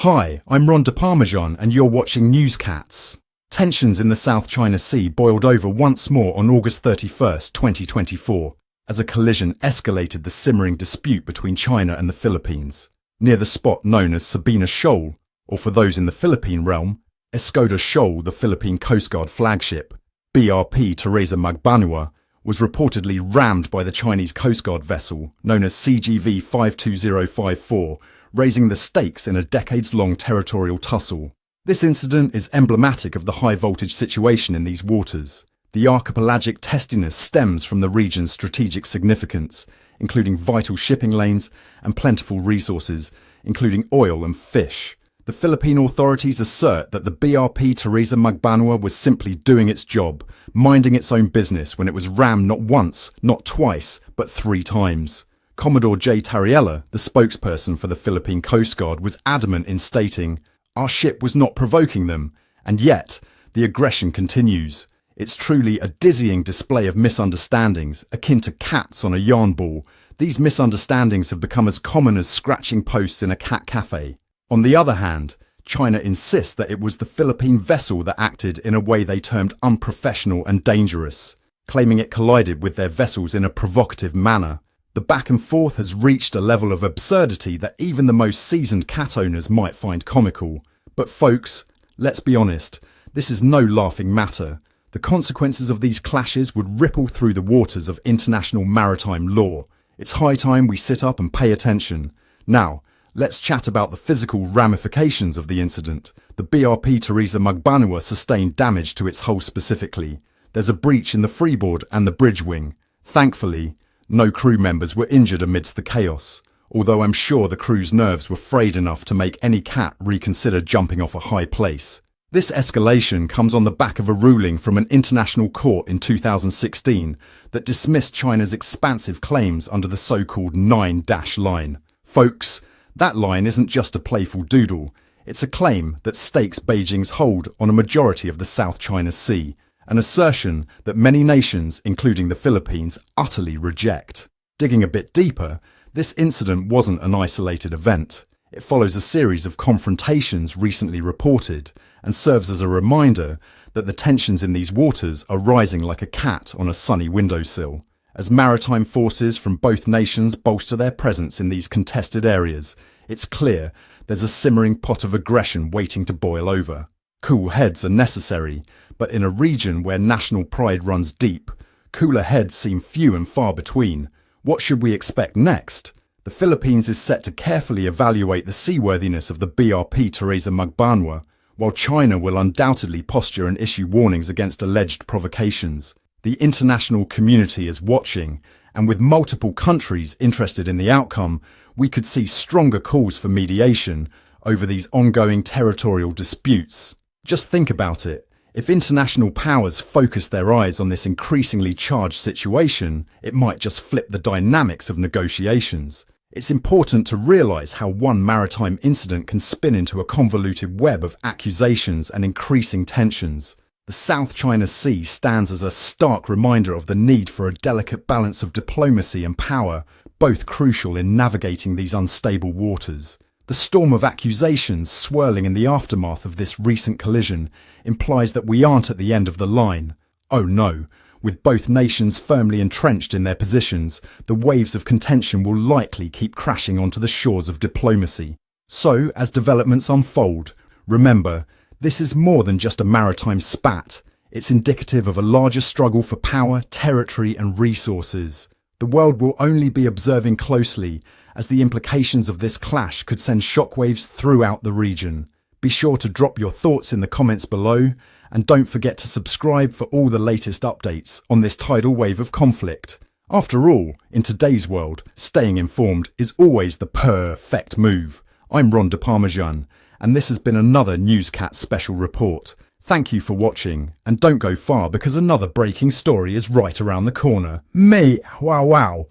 Hi, I'm Ron de Parmesan and you're watching Newscats. Tensions in the South China Sea boiled over once more on August 31st, 2024, as a collision escalated the simmering dispute between China and the Philippines, near the spot known as Sabina Shoal, or for those in the Philippine realm, Sabina Shoal, the Philippine Coast Guard flagship. BRP Teresa Magbanua was reportedly rammed by the Chinese Coast Guard vessel known as CGV 52054, raising the stakes in a decades-long territorial tussle. This incident is emblematic of the high-voltage situation in these waters. The archipelagic testiness stems from the region's strategic significance, including vital shipping lanes and plentiful resources, including oil and fish. The Philippine authorities assert that the BRP Teresa Magbanua was simply doing its job, minding its own business when it was rammed not once, not twice, but 3 times. Commodore J. Tariella, the spokesperson for the Philippine Coast Guard, was adamant in stating, "Our ship was not provoking them," and yet, the aggression continues. It's truly a dizzying display of misunderstandings, akin to cats on a yarn ball. These misunderstandings have become as common as scratching posts in a cat cafe. On the other hand, China insists that it was the Philippine vessel that acted in a way they termed unprofessional and dangerous, claiming it collided with their vessels in a provocative manner. The back and forth has reached a level of absurdity that even the most seasoned cat owners might find comical. But folks, let's be honest, this is no laughing matter. The consequences of these clashes would ripple through the waters of international maritime law. It's high time we sit up and pay attention. Now, let's chat about the physical ramifications of the incident. The BRP Teresa Magbanua sustained damage to its hull specifically. There's a breach in the freeboard and the bridge wing. Thankfully, no crew members were injured amidst the chaos, although I'm sure the crew's nerves were frayed enough to make any cat reconsider jumping off a high place. This escalation comes on the back of a ruling from an international court in 2016 that dismissed China's expansive claims under the so-called 9-dash line. Folks, that line isn't just a playful doodle, it's a claim that stakes Beijing's hold on a majority of the South China Sea, an assertion that many nations, including the Philippines, utterly reject. Digging a bit deeper, this incident wasn't an isolated event. It follows a series of confrontations recently reported and serves as a reminder that the tensions in these waters are rising like a cat on a sunny windowsill. As maritime forces from both nations bolster their presence in these contested areas, it's clear there's a simmering pot of aggression waiting to boil over. Cool heads are necessary, but in a region where national pride runs deep, cooler heads seem few and far between. What should we expect next? The Philippines is set to carefully evaluate the seaworthiness of the BRP Teresa Magbanua, while China will undoubtedly posture and issue warnings against alleged provocations. The international community is watching, and with multiple countries interested in the outcome, we could see stronger calls for mediation over these ongoing territorial disputes. Just think about it. If international powers focus their eyes on this increasingly charged situation, it might just flip the dynamics of negotiations. It's important to realize how one maritime incident can spin into a convoluted web of accusations and increasing tensions. The South China Sea stands as a stark reminder of the need for a delicate balance of diplomacy and power, both crucial in navigating these unstable waters. The storm of accusations swirling in the aftermath of this recent collision implies that we aren't at the end of the line. Oh no, with both nations firmly entrenched in their positions, the waves of contention will likely keep crashing onto the shores of diplomacy. So, as developments unfold, remember, this is more than just a maritime spat. It's indicative of a larger struggle for power, territory and resources. The world will only be observing closely, as the implications of this clash could send shockwaves throughout the region. Be sure to drop your thoughts in the comments below, and don't forget to subscribe for all the latest updates on this tidal wave of conflict. After all, in today's world, staying informed is always the perfect move. I'm Ron de Parmesan, and this has been another Newscat special report. Thank you for watching, and don't go far because another breaking story is right around the corner. Mate, wow.